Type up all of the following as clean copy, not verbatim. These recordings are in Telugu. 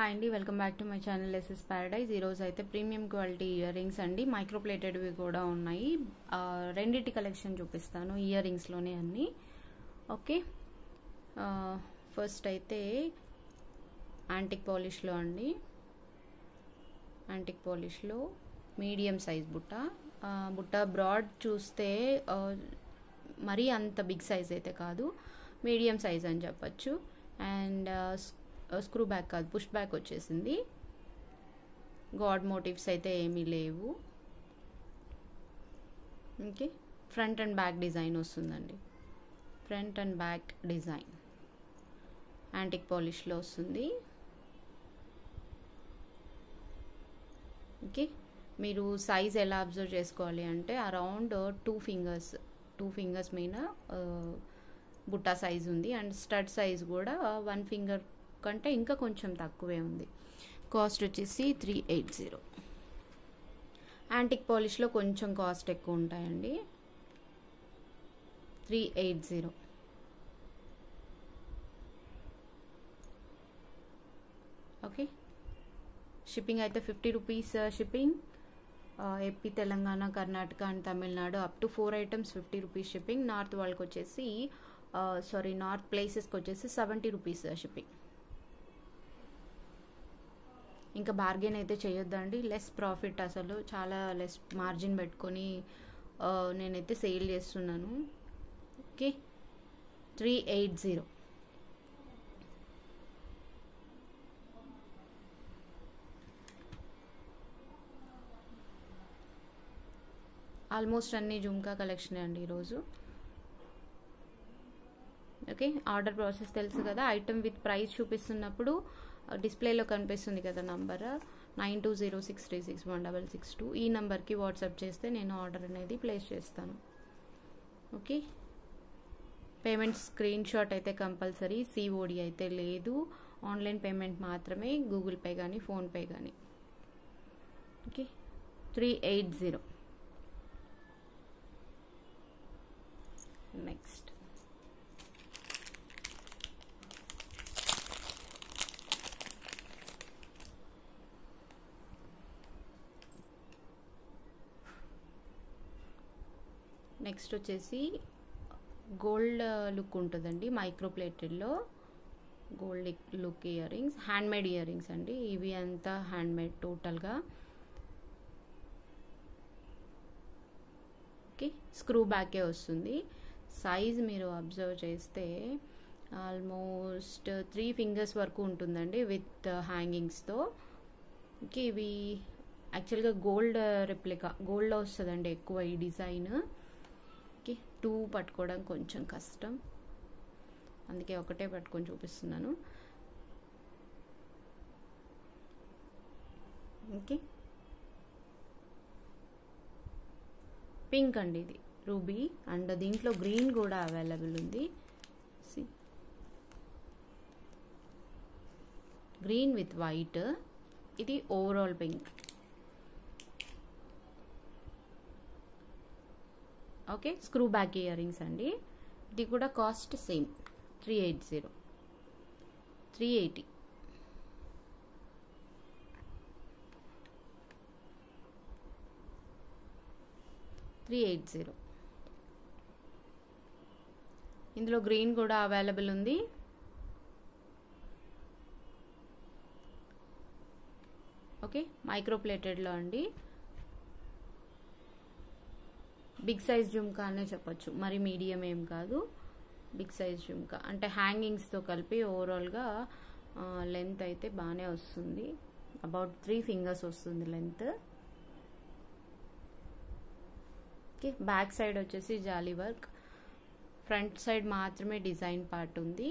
హాయ్ అండి, welcome back to my channel SS Paradise. ఈరోజు అయితే ప్రీమియం క్వాలిటీ ఇయర్ రింగ్స్ అండి, మైక్రో ప్లేటెడ్వి కూడా ఉన్నాయి. రెండింటి కలెక్షన్ చూపిస్తాను, ఇయర్ రింగ్స్లోనే అన్నీ. ఓకే, ఫస్ట్ అయితే యాంటిక్ పాలిష్లో అండి. యాంటిక్ పాలిష్లో మీడియం సైజ్ బుట్ట బ్రాడ్ చూస్తే మరీ అంత బిగ్ సైజ్ అయితే కాదు, మీడియం సైజ్ అని చెప్పచ్చు. అండ్ స్క్రూ బ్యాక్ కాదు, పుష్ బ్యాక్ వచ్చేసింది. గాడ్ మోటివ్స్ అయితే ఏమీ లేవు. Okay, front and back design వస్తుందండి. Front and back design antique పాలిష్లో వస్తుంది. ఓకే, మీరు సైజ్ ఎలా అబ్జర్వ్ చేసుకోవాలి అంటే అరౌండ్ టూ ఫింగర్స్ మీద బుట్టా సైజ్ ఉంది. అండ్ స్టడ్ సైజ్ కూడా 1 ఫింగర్ కంటే ఇంకా కొంచెం తక్కువే ఉంది. కాస్ట్ వచ్చేసి 380. యాంటిక్ పాలిష్లో కొంచెం కాస్ట్ ఎక్కువ ఉంటాయండి. 380. ఓకే, షిప్పింగ్ అయితే 50 rupees shipping. AP, Telangana, Karnataka and Tamil Nadu up to 4 items 50 rupees shipping. North వాళ్ళకి వచ్చేసి నార్త్ ప్లేసెస్కి వచ్చేసి 70 రూపీస్ షిప్పింగ్. ఇంకా బార్గెన్ అయితే చేయొద్దండి, లెస్ ప్రాఫిట్, అసలు చాలా లెస్ మార్జిన్ పెట్టుకొని నేనైతే సేల్ చేస్తున్నాను. ఓకే, 380. ఆల్మోస్ట్ అన్ని జుమ్కా కలెక్షన్ అండి ఈరోజు. ఓకే, ఆర్డర్ ప్రాసెస్ తెలుసు కదా. ఐటమ్ విత్ ప్రైస్ చూపిస్తున్నప్పుడు డిస్ప్లేలో కనిపిస్తుంది కదా నంబర్, 9206361662. ఈ నెంబర్కి వాట్సాప్ చేస్తే నేను ఆర్డర్ అనేది ప్లేస్ చేస్తాను. ఓకే, పేమెంట్ స్క్రీన్ షాట్ అయితే కంపల్సరీ, సిఓడి అయితే లేదు, ఆన్లైన్ పేమెంట్ మాత్రమే, గూగుల్ పే కానీ ఫోన్పే కానీ. ఓకే, 380. నెక్స్ట్ వచ్చేసి గోల్డ్ లుక్ ఉంటుందండి, మైక్రో ప్లేటెడ్లో gold look earrings, handmade earrings అండి. ఇవి అంతా హ్యాండ్మేడ్ టోటల్గా. ఓకే, స్క్రూ బ్యాకే వస్తుంది. సైజ్ మీరు అబ్జర్వ్ చేస్తే ఆల్మోస్ట్ 3 ఫింగర్స్ వరకు ఉంటుందండి విత్ హ్యాంగింగ్స్తో. ఓకే, ఇవి యాక్చువల్గా గోల్డ్ రెప్లికా, గోల్డ్లో వస్తుందండి ఎక్కువ ఈ డిజైన్. ఓకే, 2 పట్టుకోవడం కొంచెం కష్టం, అందుకే ఒకటే పట్టుకొని చూపిస్తున్నాను. ఓకే, పింక్ అండి, ఇది రూబీ, అండ్ దీంట్లో గ్రీన్ కూడా అవైలబుల్ ఉంది. గ్రీన్ విత్ వైట్, ఇది overall pink. Okay, screw back earrings అండి. ఇది కూడా కాస్ట్ సేమ్, 380. 380. ఇందులో గ్రీన్ కూడా అవైలబుల్ ఉంది. ఓకే, మైక్రో ప్లేటెడ్లో అండి. బిగ్ సైజ్ జుమ్కా అనే చెప్పచ్చు, మరి మీడియం ఏం కాదు, బిగ్ సైజ్ జుమ్కా. అంటే హ్యాంగింగ్స్తో కలిపి ఓవరాల్గా లెంత్ అయితే బాగానే వస్తుంది, అబౌట్ 3 ఫింగర్స్ వస్తుంది లెంత్. ఓకే, బ్యాక్ సైడ్ వచ్చేసి జాలీ వర్క్, ఫ్రంట్ సైడ్ మాత్రమే డిజైన్ పార్ట్ ఉంది,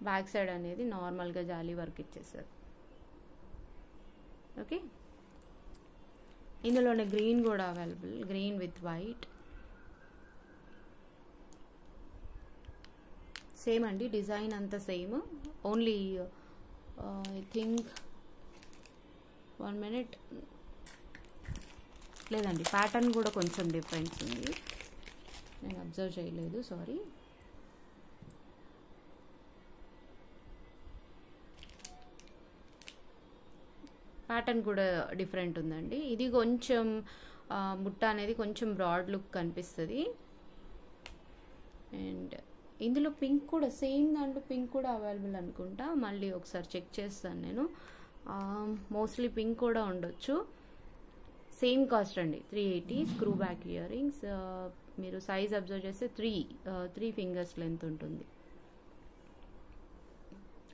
బ్యాక్ సైడ్ అనేది నార్మల్గా జాలీ వర్క్ ఇచ్చేసారు. ఓకే, ఇందులోనే గ్రీన్ కూడా available, green with white. Same అండి, డిజైన్ అంతా same, only I think 1 minute లేదండి, ప్యాటర్న్ కూడా కొంచెం డిఫరెన్స్ ఉంది, నేను అబ్జర్వ్ చేయలేదు, సారీ. ప్యాటర్న్ కూడా డిఫరెంట్ ఉందండి. ఇది కొంచెం బుట్ట అనేది కొంచెం బ్రాడ్ లుక్ కనిపిస్తుంది. అండ్ ఇందులో పింక్ కూడా సేమ్ దాంట్లో పింక్ కూడా అవైలబుల్ అనుకుంటా, మళ్ళీ ఒకసారి చెక్ చేస్తాను నేను. మోస్ట్లీ పింక్ కూడా ఉండొచ్చు. సేమ్ కాస్ట్ అండి, 380. Screw back ear rings. మీరు సైజ్ అబ్జర్వ్ చేస్తే 3 ఫింగర్స్ లెంత్ ఉంటుంది.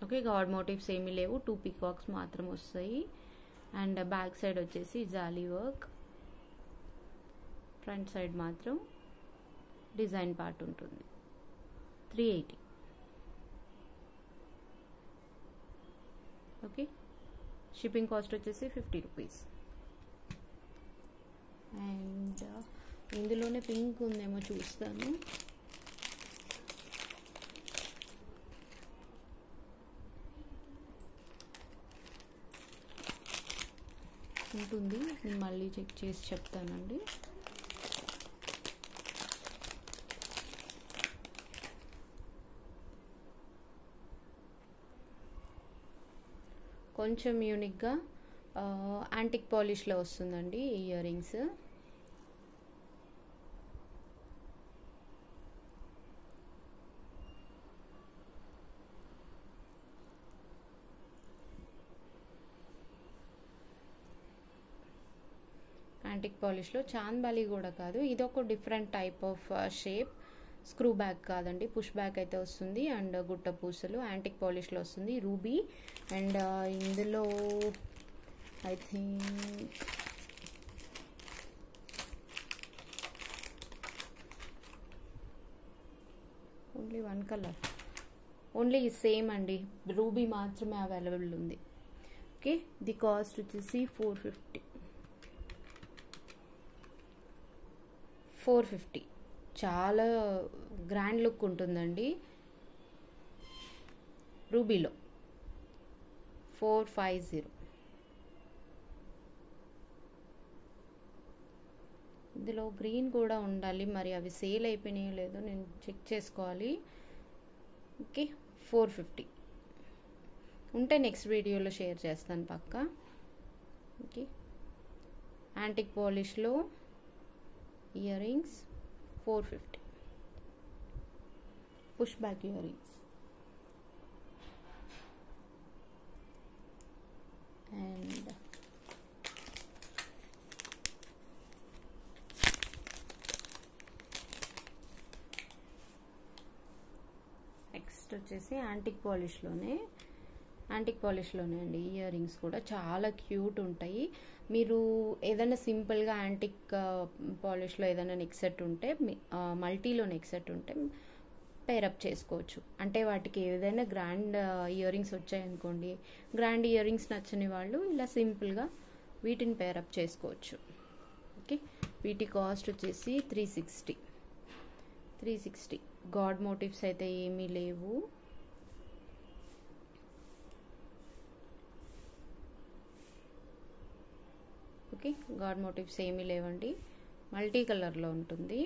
ఓకే, గాడ్ మోటివ్స్ ఏమీ లేవు, 2 పీకాక్స్ మాత్రం వస్తాయి. అండ్ బ్యాక్ సైడ్ వచ్చేసి జాలీ వర్క్, ఫ్రంట్ సైడ్ మాత్రం డిజైన్ పార్ట్ ఉంటుంది. 380. ఓకే, షిప్పింగ్ కాస్ట్ వచ్చేసి 50 రూపీస్. అండ్ ఇందులోనే పింక్ ఉందేమో చూస్తాను. ఉంటుంది, నేను మళ్ళీ చెక్ చేసి చెప్తానండి. కొంచెం యూనిక్గా యాంటిక్ పాలిష్లో వస్తుందండి ఇయర్ రింగ్స్. యాంటిక్ పాలిష్లో చాంద్బాలి కూడా కాదు, ఇది ఒక different type of shape. Screw back కాదండి, పుష్ బ్యాక్ అయితే వస్తుంది. అండ్ గుట్ట పూసలు యాంటిక్ పాలిష్లో వస్తుంది, రూబీ. అండ్ ఇందులో I think only 1 colour, only same అండి, రూబీ మాత్రమే అవైలబుల్ ఉంది. ఓకే, ది కాస్ట్ వచ్చేసి 450. చాలా గ్రాండ్ లుక్ ఉంటుందండి. రూబీలో 450. ఇందులో గ్రీన్ కూడా ఉండాలి, మరి అవి సేల్ అయిపోయినాయో లేదో నేను చెక్ చేసుకోవాలి. ఓకే, 450 ఉంటే నెక్స్ట్ వీడియోలో షేర్ చేస్తాను పక్కా. ఓకే, యాంటిక్ పాలిష్లో earrings 450. Push back earrings. And next వచ్చేసి యాంటిక్ పాలిష్లోనే అండి ఇయర్ రింగ్స్ కూడా చాలా క్యూట్ ఉంటాయి. మీరు ఏదైనా సింపుల్గా యాంటిక్ పాలిష్లో ఏదైనా నెక్ సెట్ ఉంటే, మల్టీలో నెక్ సెట్ ఉంటే పేరప్ చేసుకోవచ్చు. అంటే వాటికి ఏదైనా గ్రాండ్ ఇయర్ రింగ్స్ వచ్చాయనుకోండి, గ్రాండ్ ఇయర్ రింగ్స్ నచ్చని వాళ్ళు ఇలా సింపుల్గా వీటిని పేరప్ చేసుకోవచ్చు. ఓకే, వీటి కాస్ట్ వచ్చేసి 360. గాడ్ మోటివ్స్ అయితే ఏమీ లేవు. ఓకే, గాడ్ మోటివ్స్ ఏమీ లేవండి, మల్టీ కలర్లో ఉంటుంది.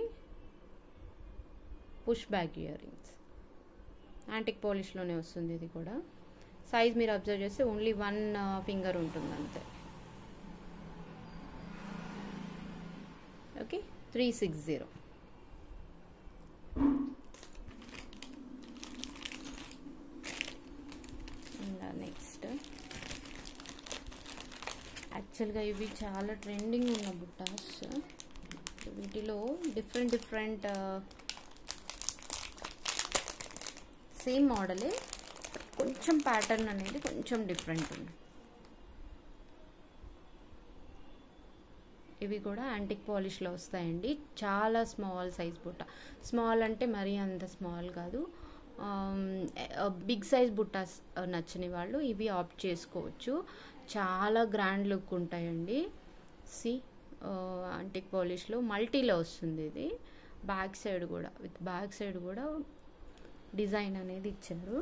Push back earrings antique పాలిష్లోనే వస్తుంది. ఇది కూడా సైజ్ మీరు అబ్జర్వ్ చేస్తే ఓన్లీ 1 ఫింగర్ ఉంటుంది అంతే. ఓకే, 360. నెక్స్ట్ యాక్చువల్గా ఇవి చాలా ట్రెండింగ్ ఉన్న బుట్టాస్. వీటిలో డిఫరెంట్ సేమ్ మోడలే, కొంచెం ప్యాటర్న్ అనేది కొంచెం డిఫరెంట్ ఉంది. ఇవి కూడా యాంటిక్ పాలిష్లో వస్తాయండి. చాలా స్మాల్ సైజ్ బుట్ట, స్మాల్ అంటే మరీ అంత స్మాల్ కాదు. బిగ్ సైజ్ బుట్టాస్ నచ్చని వాళ్ళు ఇవి ఆప్ట్ చేసుకోవచ్చు. చాలా గ్రాండ్ లుక్ ఉంటాయండి. యాంటిక్ పాలిష్లో మల్టీలో వస్తుంది. ఇది బ్యాక్ సైడ్ కూడా, విత్ బ్యాక్ సైడ్ కూడా డిజైన్ అనేది ఇచ్చారు.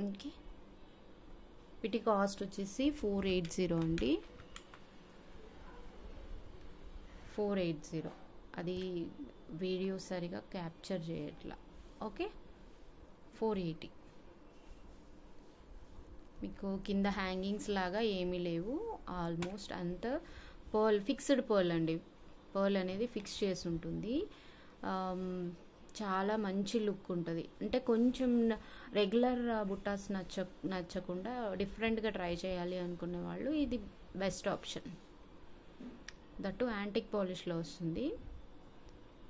ఓకే, వీటి కాస్ట్ వచ్చేసి 480 అండి. 480 అది వీడియో సరిగా క్యాప్చర్ చేయట్లా. ఓకే, 480. మీకు కింద హ్యాంగింగ్స్ లాగా ఏమీ లేవు, ఆల్మోస్ట్ అంత పర్ల్, ఫిక్స్డ్ పర్ల్ అండి. పర్ల్ అనేది ఫిక్స్ చేసి ఉంటుంది. చాలా మంచి లుక్ ఉంటుంది. అంటే కొంచెం రెగ్యులర్ బుట్టాస్ నచ్చకుండా డిఫరెంట్గా ట్రై చేయాలి అనుకునే వాళ్ళు ఇది బెస్ట్ ఆప్షన్. దట్టు యాంటిక్ పాలిష్లో వస్తుంది.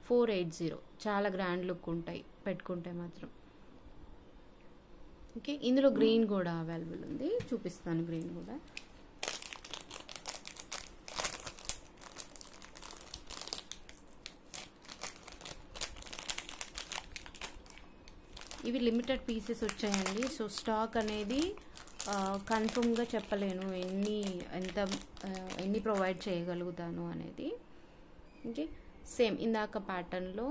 480. చాలా గ్రాండ్ లుక్ ఉంటాయి పెట్టుకుంటే మాత్రం. ఓకే, ఇందులో గ్రీన్ కూడా అవైలబుల్ ఉంది, చూపిస్తాను గ్రీన్ కూడా. ఇవి లిమిటెడ్ పీసెస్ వచ్చాయండి. సో స్టాక్ అనేది కన్ఫర్మ్గా చెప్పలేను ఎన్ని ప్రొవైడ్ చేయగలుగుతాను అనేది. ఓకే, సేమ్ ఇందాక ప్యాటర్న్లో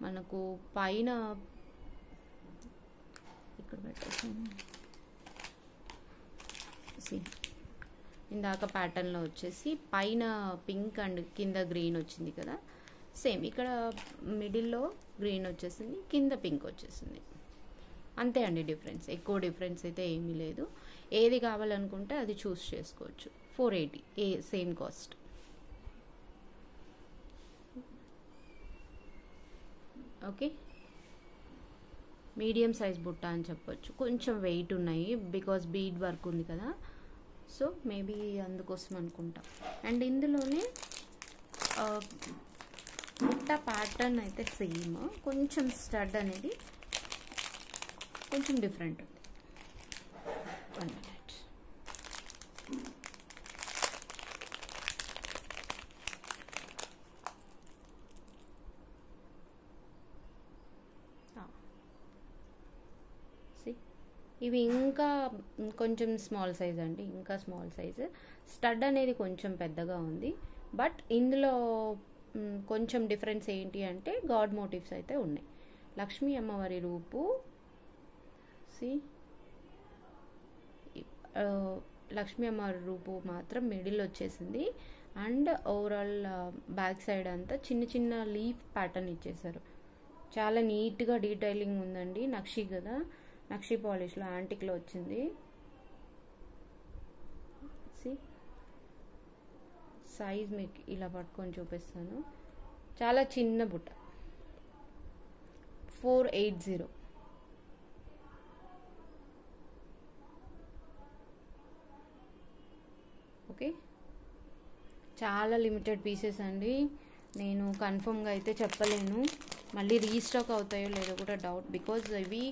మనకు పైన ఇక్కడ పెట్టేసాను. ఇందాక ప్యాటర్న్లో వచ్చేసి పైన పింక్ అండ్ కింద గ్రీన్ వచ్చింది కదా. సేమ్ ఇక్కడ మిడిల్లో గ్రీన్ వచ్చేసింది, కింద పింక్ వచ్చేసింది. అంతే అండి డిఫరెన్స్, ఎక్కువ డిఫరెన్స్ అయితే ఏమీ లేదు. ఏది కావాలనుకుంటే అది చూస్ చేసుకోవచ్చు. 480 same cost. Okay, medium size బుట్ట అని చెప్పొచ్చు. కొంచెం వెయిట్ ఉన్నాయి బికాస్ బీడ్ వర్క్ ఉంది కదా, సో మేబీ అందుకోసం అనుకుంటా. అండ్ ఇందులోనే బుట్ట ప్యాటర్న్ అయితే సేమ్, కొంచెం స్టడ్ అనేది కొంచెం డిఫరెంట్ ఉంది. 1 minute. ఇవి ఇంకా కొంచెం స్మాల్ సైజ్ అండి, ఇంకా స్మాల్ సైజ్. స్టడ్ అనేది కొంచెం పెద్దగా ఉంది, బట్ ఇందులో కొంచెం డిఫరెన్స్ ఏంటి అంటే గాడ్ మోటివ్స్ అయితే ఉన్నాయి. లక్ష్మీ అమ్మవారి రూపు, లక్ష్మీ అమ్మవారి రూపు మాత్రం మిడిల్ వచ్చేసింది. అండ్ ఓవరాల్ బ్యాక్ సైడ్ అంతా చిన్న చిన్న లీఫ్ ప్యాటర్న్ ఇచ్చేసారు. చాలా నీట్గా డీటెయిలింగ్ ఉందండి. నక్షి కదా, నక్షి పాలిష్లో యాంటిక్లో వచ్చింది. సైజ్ మీకు ఇలా పట్టుకొని చూపిస్తాను. చాలా చిన్న బుట్ట. 480. ఓకే, చాలా లిమిటెడ్ పీసెస్ అండి. నేను కన్ఫర్మ్గా అయితే చెప్పలేను, మళ్ళీ రీస్టాక్ అవుతాయో లేదో కూడా డౌట్. బికాజ్ ఇవి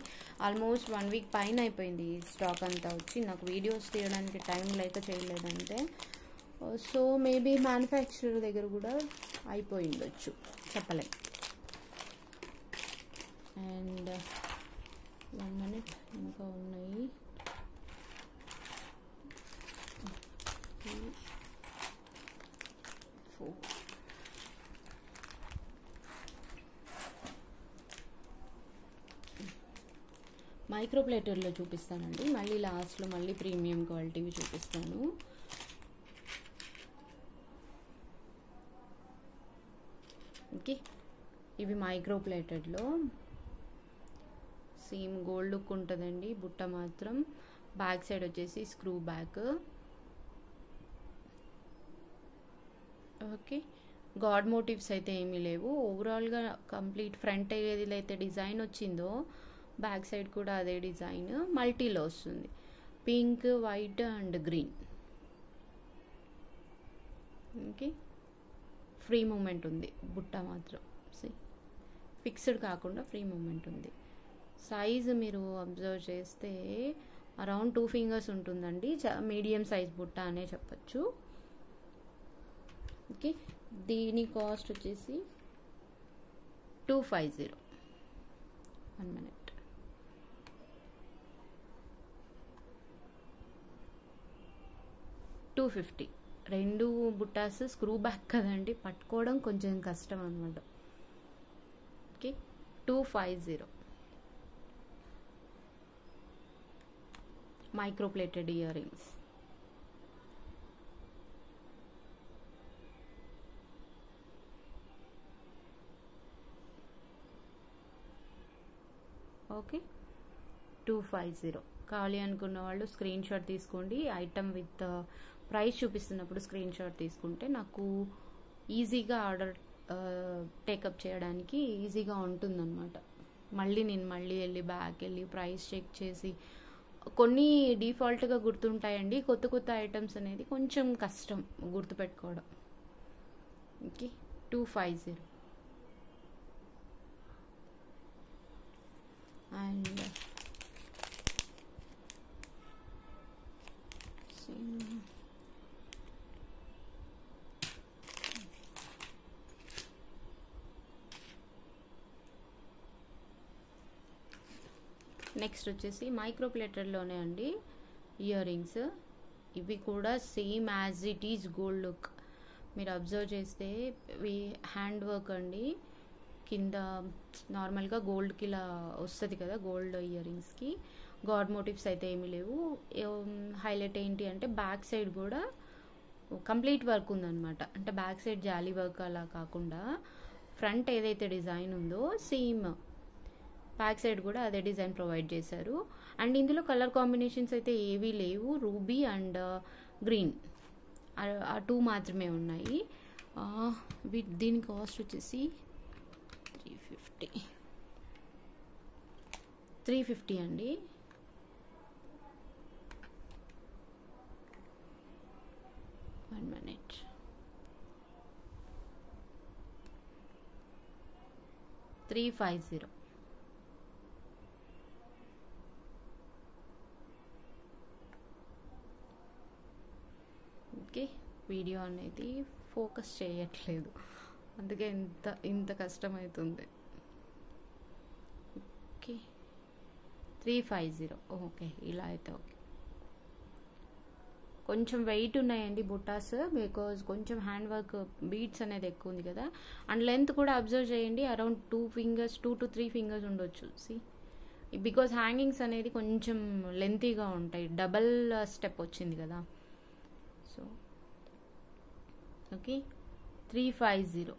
ఆల్మోస్ట్ 1 వీక్ పైన అయిపోయింది స్టాక్ అంతా వచ్చి. నాకు వీడియోస్ తీయడానికి టైం లేక చేయలేదంటే. సో మేబీ మ్యానుఫ్యాక్చరర్ దగ్గర కూడా అయిపోయి ఉండొచ్చు, చెప్పలేం. అండ్ 1 minute ఇంకా ఉన్నాయి. మైక్రో ప్లేటర్లో చూపిస్తానండి, మళ్ళీ లాస్ట్లో మళ్ళీ ప్రీమియం క్వాలిటీవి చూపిస్తాను. ఓకే, ఇవి మైక్రో ప్లేటెడ్లో సేమ్ గోల్డ్ లుక్ ఉంటుందండి. బుట్ట మాత్రం బ్యాక్ సైడ్ వచ్చేసి screw back. Okay, god motifs అయితే ఏమీ లేవు. ఓవరాల్గా కంప్లీట్ ఫ్రంట్ ఏదైతే డిజైన్ వచ్చిందో బ్యాక్ సైడ్ కూడా అదే డిజైన్ మల్టీలో వస్తుంది. Pink, white and green. Okay, free movement ఉంది బుట్ట మాత్రం. ఫిక్స్డ్ కాకుండా ఫ్రీ మూమెంట్ ఉంది. సైజ్ మీరు అబ్జర్వ్ చేస్తే అరౌండ్ 2 fingers ఉంటుందండి. మీడియం సైజ్ బుట్ట అనే చెప్పచ్చు. ఓకే, దీని కాస్ట్ వచ్చేసి 250. 1 minute. 250. 2 బుట్టాస్ స్క్రూ బ్యాక్ కదండి, పట్టుకోవడం కొంచెం కష్టం అనమాట. Okay, 250. Micro plated earrings. Okay 250 కావాలి అనుకున్న వాళ్ళు స్క్రీన్ షాట్ తీసుకోండి. ఐటమ్ విత్ ప్రైస్ చూపిస్తున్నప్పుడు స్క్రీన్ షాట్ తీసుకుంటే నాకు ఈజీగా ఆర్డర్ టేకప్ చేయడానికి ఈజీగా ఉంటుందన్నమాట. నేను వెళ్ళి బ్యాక్ వెళ్ళి ప్రైస్ చెక్ చేసి కొన్ని డిఫాల్ట్గా గుర్తుంటాయండి. కొత్త ఐటమ్స్ అనేది కొంచెం కష్టం గుర్తుపెట్టుకోవడం. ఓకే 250 అండ్ నెక్స్ట్ వచ్చేసి మైక్రో ప్లేటెడ్లోనే అండి ఇయర్ రింగ్స్. ఇవి కూడా same as it is gold look. మీరు అబ్జర్వ్ చేస్తే ఇవి హ్యాండ్ వర్క్ అండి. కింద నార్మల్గా గోల్డ్కి ఇలా వస్తుంది కదా, గోల్డ్ ఇయర్ రింగ్స్కి గాడ్ మోటివ్స్ అయితే ఏమీ లేవు. హైలైట్ ఏంటి అంటే బ్యాక్ సైడ్ కూడా కంప్లీట్ వర్క్ ఉందన్నమాట. అంటే బ్యాక్ సైడ్ జాలీ వర్క్ అలా కాకుండా ఫ్రంట్ ఏదైతే డిజైన్ ఉందో సేమ్ బ్యాక్ సైడ్ కూడా అదే డిజైన్ ప్రొవైడ్ చేశారు. అండ్ ఇందులో కలర్ కాంబినేషన్స్ అయితే ఏవీ లేవు. రూబీ అండ్ గ్రీన్ ఆ 2 మాత్రమే ఉన్నాయి. దీని కాస్ట్ వచ్చేసి 350 అండి. One minute. $350. ఓకే, వీడియో అనేది ఫోకస్ చేయట్లేదు, అందుకే ఇంత కష్టమవుతుంది. ఓకే 350. ఓకే, ఇలా అయితే ఓకే. కొంచెం వెయిట్ ఉన్నాయండి బుట్టాస్, బికాజ్ కొంచెం హ్యాండ్ వర్క్ బీట్స్ అనేది ఎక్కువ ఉంది కదా. అండ్ లెంత్ కూడా అబ్జర్వ్ చేయండి, అరౌండ్ 2 to 3 ఫింగర్స్ ఉండొచ్చు. సి బికాజ్ హ్యాంగింగ్స్ అనేది కొంచెం లెంతీగా ఉంటాయి, డబల్ స్టెప్ వచ్చింది కదా. So okay 350.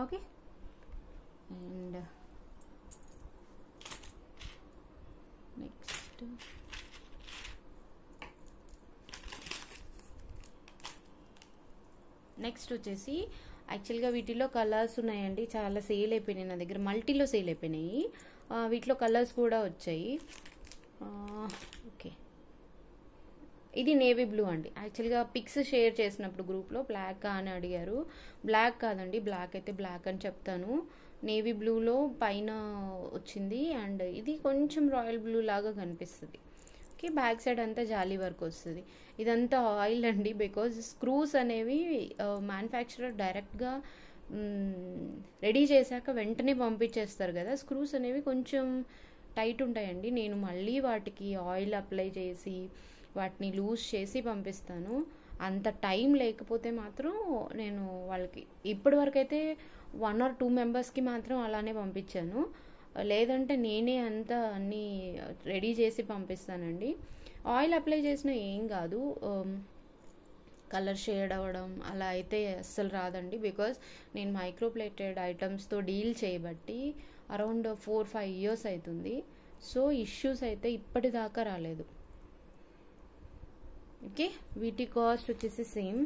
Okay, and next వచ్చేసి యాక్చువల్గా వీటిలో కలర్స్ ఉన్నాయండి, చాలా సేల్ అయిపోయినాయి నా దగ్గర, మల్టీలో సేల్ అయిపోయినాయి. వీటిలో కలర్స్ కూడా వచ్చాయి. ఓకే, ఇది నేవీ బ్లూ అండి. యాక్చువల్గా పిక్స్ షేర్ చేసినప్పుడు గ్రూప్లో బ్లాక్ అని అడిగారు. బ్లాక్ కాదండి, బ్లాక్ అయితే బ్లాక్ అని చెప్తాను. నేవీ బ్లూలో పైన వచ్చింది, అండ్ ఇది కొంచెం రాయల్ బ్లూ లాగా కనిపిస్తుంది. ఓకే, బ్యాక్ సైడ్ అంతా జాలీ వర్క్ వస్తుంది. ఇదంతా ఆయిల్ అండి, బికాజ్ స్క్రూస్ అనేవి మ్యానుఫ్యాక్చరర్ డైరెక్ట్గా రెడీ చేశాక వెంటనే పంపించేస్తారు కదా. స్క్రూస్ అనేవి కొంచెం టైట్ ఉంటాయండి. నేను మళ్ళీ వాటికి ఆయిల్ అప్లై చేసి వాటిని లూజ్ చేసి పంపిస్తాను. అంత టైం లేకపోతే మాత్రం నేను వాళ్ళకి ఇప్పటి వరకు అయితే 1 or 2 మెంబర్స్కి మాత్రం అలానే పంపించాను. లేదంటే నేనే అంతా అన్నీ రెడీ చేసి పంపిస్తానండి. ఆయిల్ అప్లై చేసినా ఏం కాదు, కలర్ షేడ్ అవ్వడం అలా అయితే అస్సలు రాదండి. బికాజ్ నేను మైక్రోప్లేటెడ్ ఐటమ్స్తో డీల్ చేయబట్టి అరౌండ్ 4-5 years అవుతుంది. సో ఇష్యూస్ అయితే ఇప్పటిదాకా రాలేదు. ఓకే, వీటి కాస్ట్ వచ్చేసి సేమ్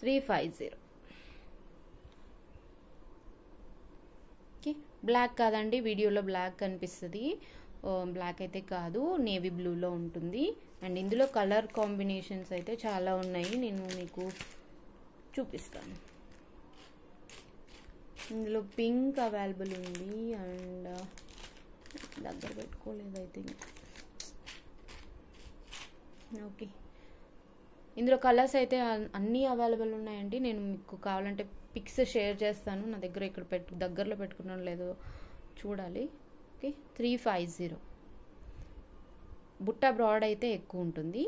350. ఓకే, బ్లాక్ కాదండి, వీడియోలో బ్లాక్ కనిపిస్తుంది, బ్లాక్ అయితే కాదు, నేవీ బ్లూలో ఉంటుంది. అండ్ ఇందులో కలర్ కాంబినేషన్స్ అయితే చాలా ఉన్నాయి, నేను మీకు చూపిస్తాను. ఇందులో పింక్ అవైలబుల్ ఉంది, అండ్ దగ్గర పెట్టుకోలేదు ఐ థింక్. ఓకే, ఇందులో కలర్స్ అయితే అన్నీ అవైలబుల్ ఉన్నాయండి. నేను మీకు కావాలంటే పిక్స్ షేర్ చేస్తాను. నా దగ్గర ఇక్కడ దగ్గరలో పెట్టుకున్నాను లేదో చూడాలి. ఓకే 350. బుట్ట బ్రాడ్ అయితే ఎక్కువ ఉంటుంది,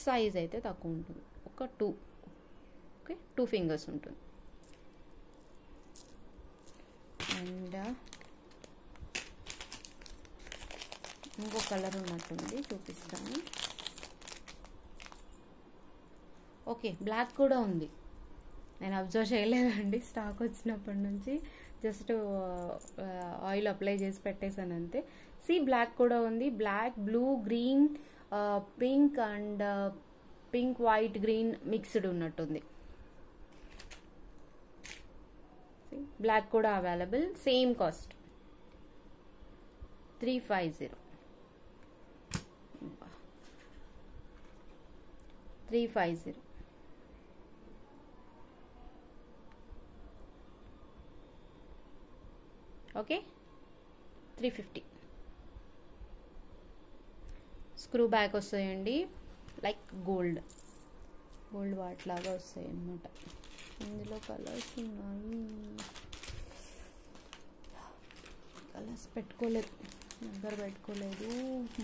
సైజ్ అయితే తక్కువ ఉంటుంది. ఒక 2 ఓకే 2 ఫింగర్స్ ఉంటుంది. అండ్ ఇంకో కలర్ ఉన్నట్టుంది, చూపిస్తాను. ఓకే, బ్లాక్ కూడా ఉంది. నేను అబ్జర్వ్ చేయలేదండి స్టాక్ వచ్చినప్పటి నుంచి, జస్ట్ ఆయిల్ అప్లై చేసి పెట్టేశాను అంతే. బ్లాక్ కూడా ఉంది, black, blue, green, pink and pink, white, green mixed ఉన్నట్టుంది. బ్లాక్ కూడా available, same cost 350. 350. Okay, 350. Screw back వస్తాయండి, లైక్ గోల్డ్ వాట్లాగా వస్తాయి అన్నమాట. ఇందులో కలర్స్ ఉన్నాయి, కలర్స్ పెట్టుకోలేదు, నెంబర్ పెట్టుకోలేదు,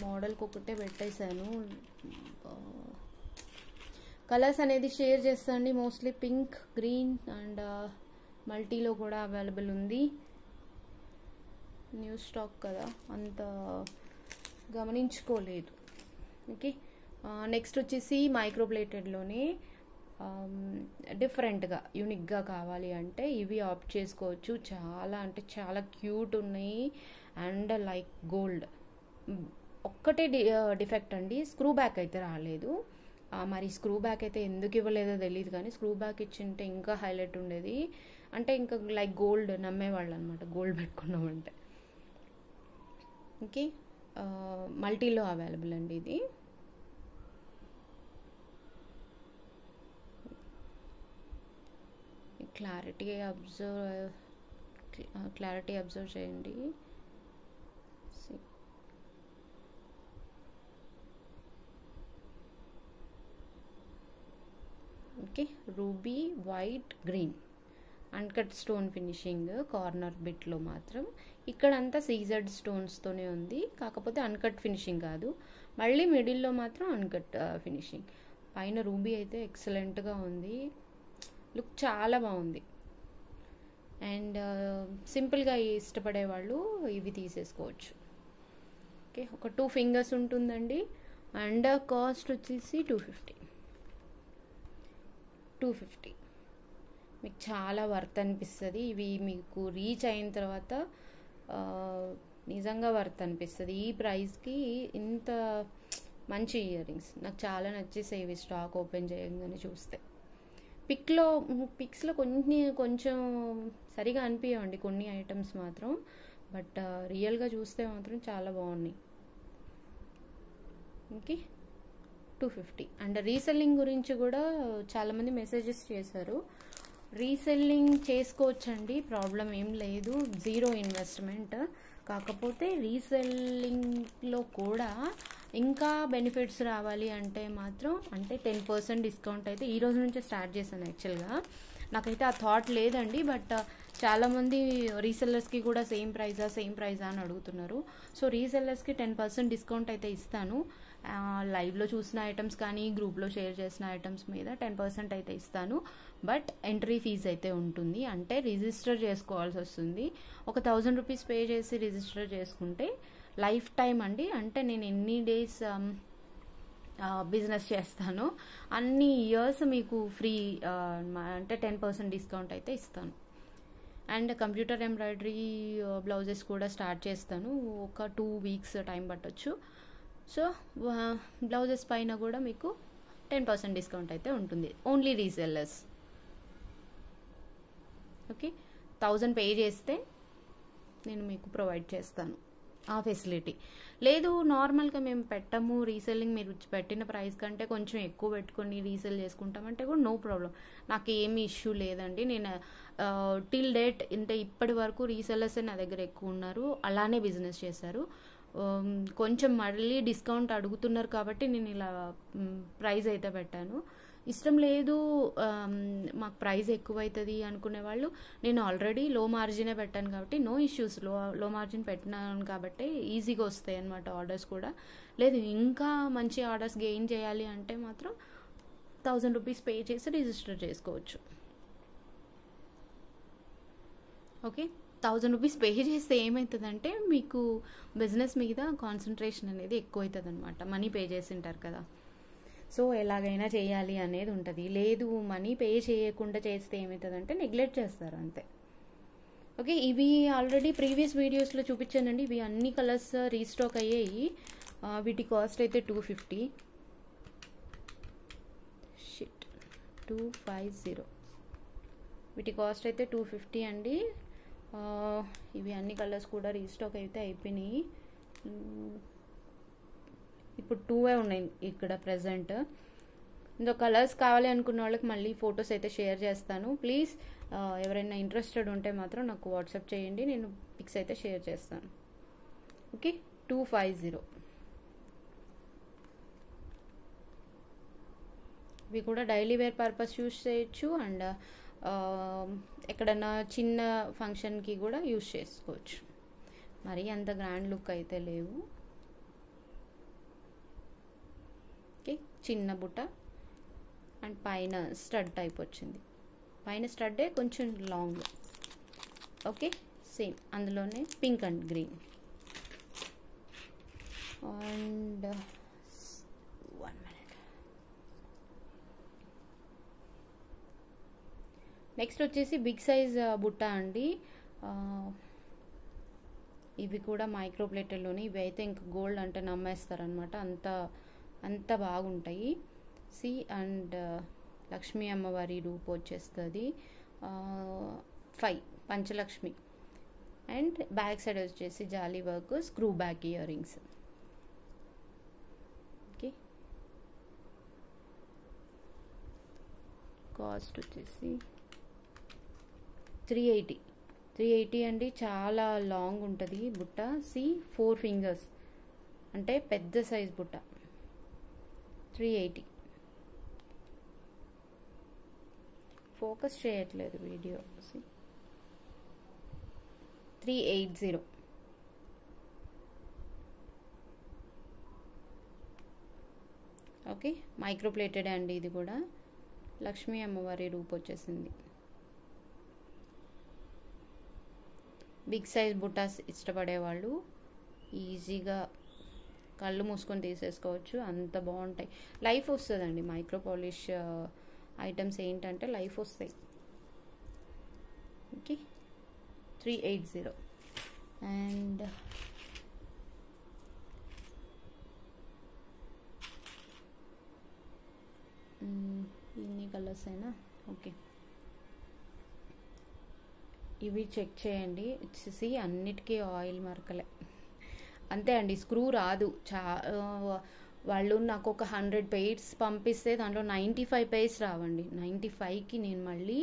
మోడల్కి ఒకటే పెట్టేశాను. కలర్స్ అనేది షేర్ చేస్తాండి, మోస్ట్లీ పింక్, గ్రీన్ అండ్ మల్టీలో కూడా అవైలబుల్ ఉంది. న్యూ స్టాక్ కదా, అంత గమనించుకోలేదు. ఓకే, నెక్స్ట్ వచ్చేసి మైక్రోప్లేటెడ్లోనే డిఫరెంట్గా యూనిక్గా కావాలి అంటే ఇవి ఆప్ట్ చేసుకోవచ్చు. చాలా అంటే చాలా క్యూట్ ఉన్నాయి అండ్ లైక్ గోల్డ్. ఒక్కటే డిఫెక్ట్ అండి, స్క్రూ బ్యాక్ అయితే రాలేదు. మరి స్క్రూ బ్యాక్ అయితే ఎందుకు ఇవ్వలేదో తెలియదు, కానీ స్క్రూ బ్యాక్ ఇచ్చింటే ఇంకా హైలైట్ ఉండేది. అంటే ఇంకా లైక్ గోల్డ్ నమ్మేవాళ్ళు అనమాట, గోల్డ్ పెట్టుకున్నామంటే. ఓకే, మల్టీలో అవైలబుల్ అండి ఇది. క్లారిటీ అబ్జర్వ్ చేయండి. Okay, ruby, white, green, uncut stone finishing corner బిట్లో మాత్రం. ఇక్కడంతా సీజర్డ్ స్టోన్స్తోనే ఉంది, కాకపోతే అన్కట్ ఫినిషింగ్ కాదు. మళ్ళీ మిడిల్లో మాత్రం అన్కట్ ఫినిషింగ్. పైన రూబీ అయితే ఎక్సలెంట్గా ఉంది, లుక్ చాలా బాగుంది. అండ్ సింపుల్గా ఇష్టపడే వాళ్ళు ఇవి తీసేసుకోవచ్చు. ఓకే, ఒక 2 ఫింగర్స్ ఉంటుందండి. అండ్ కాస్ట్ వచ్చేసి 250. మీకు చాలా వర్త్ అనిపిస్తుంది. ఇవి మీకు రీచ్ అయిన తర్వాత నిజంగా వర్త్ అనిపిస్తుంది. ఈ ప్రైస్కి ఇంత మంచి ఇయర్ రింగ్స్ నాకు చాలా నచ్చేసాయి ఇవి స్టాక్ ఓపెన్ చేయగానే చూస్తే. పిక్స్లో కొంచెం సరిగా అనిపించండి కొన్ని ఐటమ్స్ మాత్రం, బట్ రియల్గా చూస్తే మాత్రం చాలా బాగున్నాయి. ఓకే, 250. అండ్ రీసెల్లింగ్ గురించి కూడా చాలామంది మెసేజెస్ చేశారు. రీసెల్లింగ్ చేసుకోవచ్చండి, ప్రాబ్లం ఏం లేదు, 0 ఇన్వెస్ట్మెంట్. కాకపోతే రీసెల్లింగ్లో కూడా ఇంకా బెనిఫిట్స్ రావాలి అంటే మాత్రం, అంటే 10% డిస్కౌంట్ అయితే ఈ రోజు నుంచే స్టార్ట్ చేశాను. యాక్చువల్గా నాకైతే ఆ థాట్ లేదండి, బట్ చాలామంది రీసెల్లర్స్కి కూడా సేమ్ ప్రైజా అని అడుగుతున్నారు. సో రీసెల్లర్స్కి 10% డిస్కౌంట్ అయితే ఇస్తాను. లైవ్లో చూసిన ఐటమ్స్ కానీ గ్రూప్లో షేర్ చేసిన ఐటమ్స్ మీద 10% అయితే ఇస్తాను. బట్ ఎంట్రీ ఫీజ్ అయితే ఉంటుంది, అంటే రిజిస్టర్ చేసుకోవాల్సి వస్తుంది. ఒక 1000 రూపీస్ పే చేసి రిజిస్టర్ చేసుకుంటే లైఫ్ టైం అండి, అంటే నేను ఎన్ని డేస్ బిజినెస్ చేస్తాను అన్ని ఇయర్స్ మీకు ఫ్రీ, అంటే 10% డిస్కౌంట్ అయితే ఇస్తాను. అండ్ కంప్యూటర్ ఎంబ్రాయిడరీ బ్లౌజెస్ కూడా స్టార్ట్ చేస్తాను, ఒక 2 వీక్స్ టైం పట్టొచ్చు. సో బ్లౌజెస్ పైన కూడా మీకు 10% డిస్కౌంట్ అయితే ఉంటుంది, ఓన్లీ రీసెల్లర్స్. ఓకే, 1000 పే చేస్తే నేను మీకు ప్రొవైడ్ చేస్తాను ఆ ఫెసిలిటీ. లేదు నార్మల్గా మేము పెట్టము, రీసెల్లింగ్ మీరు పెట్టిన ప్రైస్ కంటే కొంచెం ఎక్కువ పెట్టుకొని రీసెల్ చేసుకుంటామంటే కూడా నో ప్రాబ్లం, నాకు ఏమి ఇష్యూ లేదండి. నేను టిల్ డేట్ అంటే ఇప్పటి వరకు రీసెల్లర్సే నా దగ్గర ఎక్కువ ఉన్నారు, అలానే బిజినెస్ చేశారు. కొంచెం మళ్ళీ డిస్కౌంట్ అడుగుతున్నారు కాబట్టి నేను ఇలా ప్రైస్ అయితే పెట్టాను. ఇష్టం లేదు మాకు ప్రైస్ ఎక్కువ అవుతుంది అనుకునే వాళ్ళు, నేను ఆల్రెడీ లో మార్జినే పెట్టాను కాబట్టి నో ఇష్యూస్. లో మార్జిన్ పెట్టినాను కాబట్టి ఈజీగా వస్తాయి అన్నమాట ఆర్డర్స్ కూడా. లేదు ఇంకా మంచి ఆర్డర్స్ గెయిన్ చేయాలి అంటే మాత్రం 1000 రూపీస్ పే చేసి రిజిస్టర్ చేసుకోవచ్చు. ఓకే, 1000 రూపీస్ పే చేస్తే ఏమవుతుందంటే మీకు బిజినెస్ మీద కాన్సన్ట్రేషన్ అనేది ఎక్కువ అవుతుంది అనమాట, మనీ పే చేసి ఉంటారు కదా. సో ఎలాగైనా చేయాలి అనేది ఉంటుంది. లేదు మనీ పే చేయకుండా చేస్తే ఏమవుతుందంటే నెగ్లెక్ట్ చేస్తారు అంతే. ఓకే, ఇవి ఆల్రెడీ ప్రీవియస్ వీడియోస్లో చూపించానండి. ఇవి అన్ని కలర్స్ రీస్టాక్ అయ్యాయి. వీటి కాస్ట్ అయితే 250. 250. వీటి కాస్ట్ అయితే 250 అండి. ఇవి అన్ని కలర్స్ కూడా రీస్టాక్ అయితే అయిపోయినాయి. ఇప్పుడు 2 ఉన్నాయి ఇక్కడ ప్రజెంట్. ఇందులో కలర్స్ కావాలి అనుకున్న వాళ్ళకి మళ్ళీ ఫొటోస్ అయితే షేర్ చేస్తాను. ప్లీజ్ ఎవరైనా ఇంట్రెస్టెడ్ ఉంటే మాత్రం నాకు వాట్సాప్ చేయండి, నేను పిక్స్ అయితే షేర్ చేస్తాను. ఓకే, 250. ఇవి కూడా డైలీ వేర్ పర్పస్ యూస్ చేయొచ్చు అండ్ ఎక్కడన్నా చిన్న ఫంక్షన్కి కూడా యూస్ చేసుకోవచ్చు. మరి అంత గ్రాండ్ లుక్ అయితే లేవు. ఓకే, చిన్న బుట్ట అండ్ పైన స్టడ్ టైప్ వచ్చింది. పైన స్టడ్డే కొంచెం లాంగ్. ఓకే, సేమ్ అందులోనే pink and green. And 1 minute. Next వచ్చేసి బిగ్ సైజ్ బుట్ట అండి. ఇవి కూడా మైక్రో ప్లేటర్లోనే. ఇవి అయితే ఇంకా గోల్డ్ అంటే నమ్మేస్తారనమాట, అంత బాగుంటాయి. సి అండ్ లక్ష్మీ అమ్మవారి రూపు వచ్చేస్తుంది. 5 పంచలక్ష్మి అండ్ బ్యాక్ సైడ్ వచ్చేసి jali work, screw back earrings. Okay, cost వచ్చేసి 380 అండి. చాలా లాంగ్ ఉంటుంది బుట్ట. 4 fingers అంటే పెద్ద సైజ్ బుట్ట. 380. ఫోకస్ చేయట్లేదు వీడియో. 380. ఓకే, మైక్రో ప్లేటెడ్ అండి. ఇది కూడా లక్ష్మీ అమ్మవారి రూపు వచ్చేసింది. బిగ్ సైజ్ బుట్టాస్ ఇష్టపడేవాళ్ళు ఈజీగా కళ్ళు మూసుకొని తీసేసుకోవచ్చు, అంత బాగుంటాయి. లైఫ్ వస్తుందండి మైక్రో పాలిష్ ఐటమ్స్ ఏంటంటే లైఫ్ వస్తాయి. ఓకే, 380. అండ్ ఇన్ని కలర్స్ అయినా ఓకే. ఇవి చెక్ చేయండి. వచ్చేసి అన్నిటికీ ఆయిల్ మరకలే అంతే అండి. స్క్రూ రాదు. వాళ్ళు నాకు ఒక 100 pairs పంపిస్తే దాంట్లో 95 pairs రావండి. 95కి నేను మళ్ళీ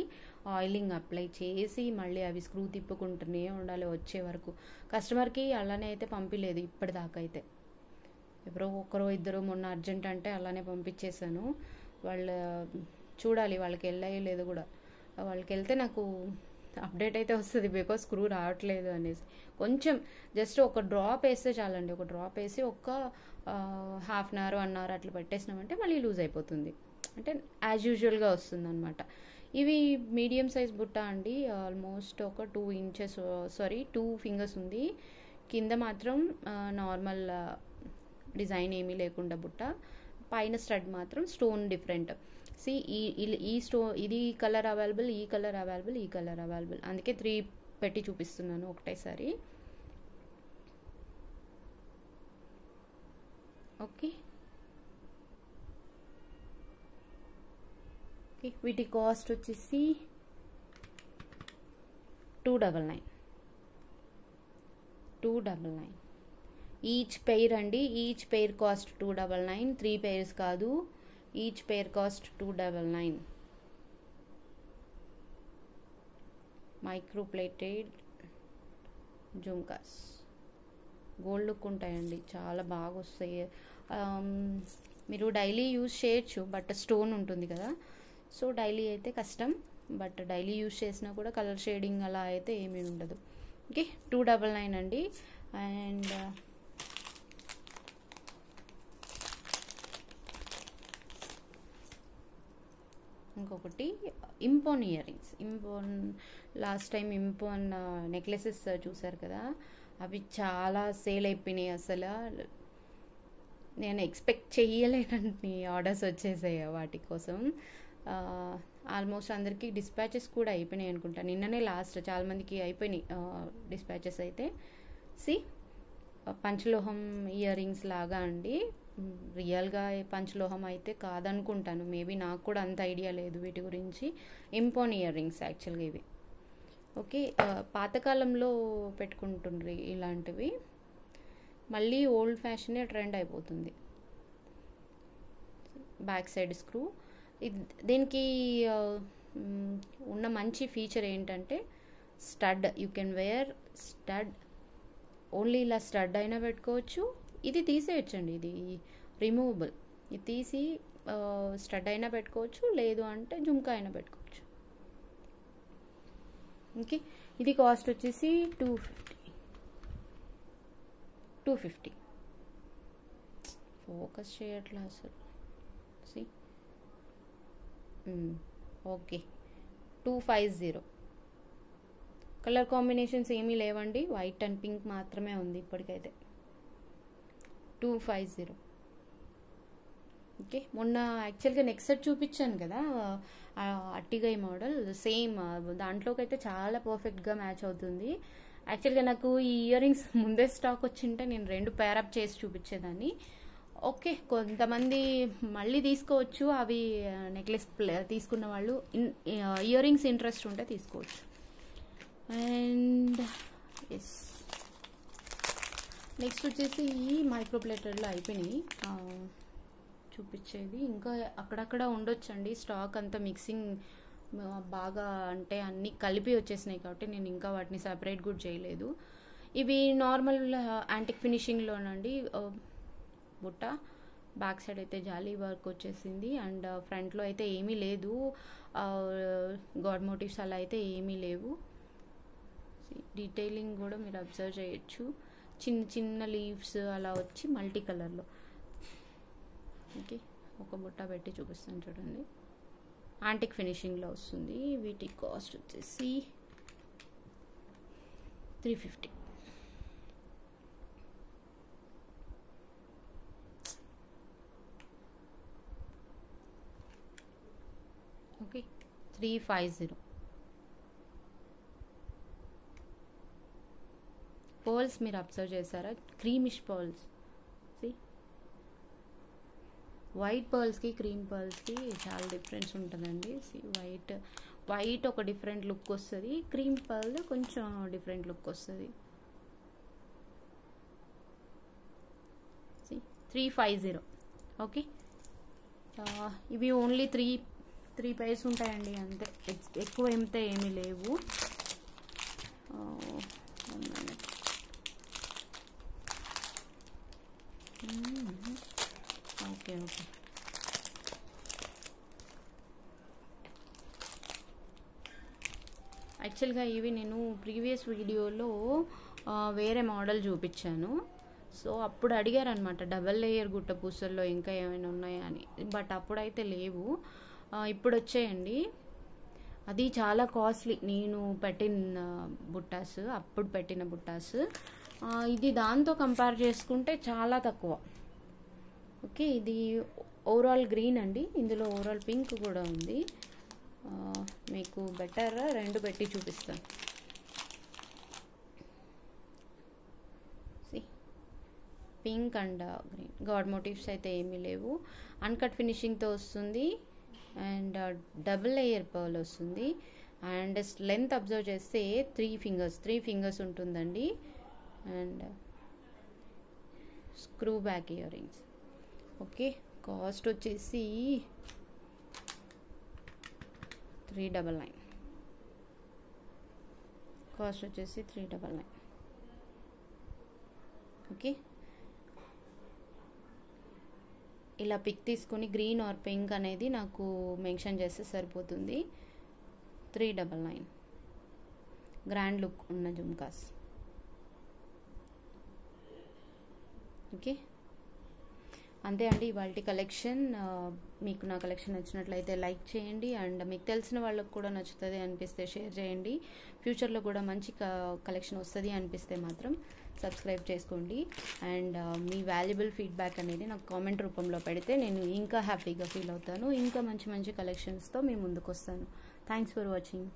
ఆయిలింగ్ అప్లై చేసి మళ్ళీ అవి స్క్రూ తిప్పుకుంటూనే ఉండాలి వచ్చే వరకు. కస్టమర్కి అలానే అయితే పంపించలేదు ఇప్పటిదాకా అయితే. ఎవరో ఒకరో ఇద్దరు మొన్న అర్జెంట్ అంటే అలానే పంపించేశాను. వాళ్ళు చూడాలి వాళ్ళకి వెళ్ళాయో లేదు కూడా. వాళ్ళకి వెళ్తే నాకు అప్డేట్ అయితే వస్తుంది, బికాజ్ స్క్రూ రావట్లేదు అనేసి. కొంచెం జస్ట్ ఒక డ్రాప్ వేస్తే చాలండి. ఒక డ్రాప్ వేసి ఒక ½ an hour 1 hour అట్లా పెట్టేసినామంటే మళ్ళీ లూజ్ అయిపోతుంది, అంటే యాజ్ యూజువల్గా వస్తుంది అనమాట. ఇవి మీడియం సైజ్ బుట్ట అండి. ఆల్మోస్ట్ ఒక 2 fingers ఉంది. కింద మాత్రం నార్మల్ డిజైన్ ఏమీ లేకుండా బుట్ట. పైన స్టడ్ మాత్రం స్టోన్ డిఫరెంట్. ఈ ఇది కలర్ అవైలబుల్, ఈ కలర్ అవైలబుల్, ఈ కలర్ అవైలబుల్. అందుకే 3 పెట్టి చూపిస్తున్నాను ఒకటేసారి. ఓకే, వీటి కాస్ట్ వచ్చేసి 299 ఈచ్ పెయిర్ అండి. Each pair cost 299. 3 pairs కాదు, each pair cost 299. Micro plated jhumkas gold look ఉంటాయండి, చాలా బాగా వస్తాయి. మీరు డైలీ యూజ్ చేయొచ్చు, బట్ స్టోన్ ఉంటుంది కదా, సో డైలీ అయితే కష్టం. బట్ డైలీ యూజ్ చేసినా కూడా కలర్ షేడింగ్ అలా అయితే ఏమీ ఉండదు. ఓకే, 299 అండి. అండ్ ఇంకొకటి ఇంపోన్ ear rings. Last time ఇంపోన్ necklaces చూసారు కదా, అవి చాలా సేల్ అయిపోయినాయి. అసలు నేను ఎక్స్పెక్ట్ చెయ్యలేనన్ని ఆర్డర్స్ వచ్చేసాయి వాటి కోసం. ఆల్మోస్ట్ అందరికీ డిస్పాచెస్ కూడా అయిపోయినాయి అనుకుంటా. నిన్ననే లాస్ట్, చాలామందికి అయిపోయినాయి డిస్పాచెస్ అయితే. పంచలోహం ఇయర్ రింగ్స్ లాగా అండి. రియల్గా పంచలోహం అయితే కాదనుకుంటాను, మేబీ నాకు కూడా అంత ఐడియా లేదు వీటి గురించి. ఇంపోన్ ఇయర్ రింగ్స్ యాక్చువల్గా ఇవి. ఓకే, పాతకాలంలో పెట్టుకుంటుండ్రి ఇలాంటివి, మళ్ళీ ఓల్డ్ ఫ్యాషనే ట్రెండ్ అయిపోతుంది. Back side screw. దీనికి ఉన్న మంచి ఫీచర్ ఏంటంటే stud. You can wear stud. Only ఇలా స్టడ్ అయినా పెట్టుకోవచ్చు, ఇది తీసేయచ్చండి, ఇది రిమూవబుల్. ఇది తీసి స్టడ్ అయినా పెట్టుకోవచ్చు, లేదు అంటే జుమ్కా అయినా పెట్టుకోవచ్చు. ఓకే, ఇది కాస్ట్ వచ్చేసి 250. ఫోకస్ చేయట్లా అసలు. ఓకే, 250. కలర్ కాంబినేషన్స్ ఏమీ లేవండి, వైట్ అండ్ పింక్ మాత్రమే ఉంది ఇప్పటికైతే. 250. ఓకే, మొన్న యాక్చువల్గా నెక్స్ట్ సెట్ చూపించాను కదా, అట్టిగై మోడల్, సేమ్ దాంట్లోకి అయితే చాలా పర్ఫెక్ట్గా మ్యాచ్ అవుతుంది. యాక్చువల్గా నాకు ఈ ఇయర్ రింగ్స్ ముందే స్టాక్ వచ్చింటే నేను 2 పేరప్ చేసి చూపించేదాన్ని. ఓకే, కొంతమంది మళ్ళీ తీసుకోవచ్చు, అవి నెక్లెస్ తీసుకున్న వాళ్ళు ఇయర్ రింగ్స్ ఇంట్రెస్ట్ ఉంటే తీసుకోవచ్చు. అండ్ ఎస్, నెక్స్ట్ వచ్చేసి ఈ మైక్రో ప్లేటర్లో అయిపోయినాయి చూపించేది. ఇంకా అక్కడక్కడ ఉండొచ్చండి, స్టాక్ అంతా మిక్సింగ్ బాగా, అంటే అన్నీ కలిపి వచ్చేసినాయి కాబట్టి నేను ఇంకా వాటిని సపరేట్ కూడా చేయలేదు. ఇవి నార్మల్ యాంటిక్ ఫినిషింగ్లోనండి. బుట్ట బ్యాక్ సైడ్ అయితే జాలీ వర్క్ వచ్చేసింది, అండ్ ఫ్రంట్లో అయితే ఏమీ లేదు, గాడ్ మోటివ్స్ అలా అయితే ఏమీ లేవు. డీటెయిలింగ్ కూడా మీరు అబ్జర్వ్ చేయొచ్చు, చిన్న చిన్న లీవ్స్ అలా వచ్చి మల్టీ కలర్లో. ఓకే, ఒక బుట్ట పెట్టి చూపిస్తాను చూడండి, యాంటిక్ ఫినిషింగ్లో వస్తుంది. వీటి కాస్ట్ వచ్చేసి 350. ఓకే, 350. పర్ల్స్ మీరు అబ్జర్వ్ చేశారా, క్రీమిష్ పర్ల్స్. వైట్ పర్ల్స్కి క్రీమ్ పర్ల్స్కి చాలా డిఫరెన్స్ ఉంటుందండి. వైట్ ఒక డిఫరెంట్ లుక్ వస్తుంది, క్రీమ్ పర్ల్ కొంచెం డిఫరెంట్ లుక్ వస్తుంది. 350. ఓకే, ఇవి ఓన్లీ త్రీ పైర్స్ ఉంటాయండి అంతే, ఎక్కువ ఏమీ లేవు. ఓకే, యాక్చువల్గా ఇవి నేను ప్రీవియస్ వీడియోలో వేరే మోడల్ చూపించాను. సో అప్పుడు అడిగారు అనమాట, డబల్ లేయర్ గుట్ట పూసల్లో ఇంకా ఏమైనా ఉన్నాయా అని, బట్ అప్పుడైతే లేవు, ఇప్పుడు వచ్చాయండి. అది చాలా కాస్ట్లీ, నేను పెట్టిన బుట్టాస్, అప్పుడు పెట్టిన బుట్టాస్. ఇది దాంతో కంపేర్ చేసుకుంటే చాలా తక్కువ. ఓకే, ఇది ఓవరాల్ గ్రీన్ అండి, ఇందులో ఓవరాల్ పింక్ కూడా ఉంది. మీకు బెటర్ 2 పెట్టి చూపిస్తాను. Pink and green, god motifs అయితే ఏమీ లేవు, అన్కట్ ఫినిషింగ్తో వస్తుంది, అండ్ డబుల్ లేయర్ పర్ల్ వస్తుంది. అండ్ లెంత్ అబ్జర్వ్ చేస్తే 3 ఫింగర్స్ ఉంటుందండి. And screw back earrings. Okay, cost వచ్చేసి 399. కాస్ట్ వచ్చేసి 399. ఓకే, ఇలా పిక్ తీసుకొని గ్రీన్ ఆర్ పింక్ అనేది నాకు మెన్షన్ చేస్తే సరిపోతుంది. 399. గ్రాండ్ లుక్ ఉన్న జుమ్కాస్. ఓకే, అంతే అండి ఇవాల్టి కలెక్షన్. మీకు నా కలెక్షన్ నచ్చినట్లయితే లైక్ చేయండి, అండ్ మీకు తెలిసిన వాళ్ళకు కూడా నచ్చుతుంది అనిపిస్తే షేర్ చేయండి. ఫ్యూచర్లో కూడా మంచి కలెక్షన్ వస్తుంది అనిపిస్తే మాత్రం సబ్స్క్రైబ్ చేసుకోండి. అండ్ మీ వాల్యుబుల్ ఫీడ్బ్యాక్ అనేది నాకు కామెంట్ రూపంలో పెడితే నేను ఇంకా హ్యాపీగా ఫీల్ అవుతాను. ఇంకా మంచి మంచి కలెక్షన్స్తో మీ ముందుకు వస్తాను. Thanks for watching.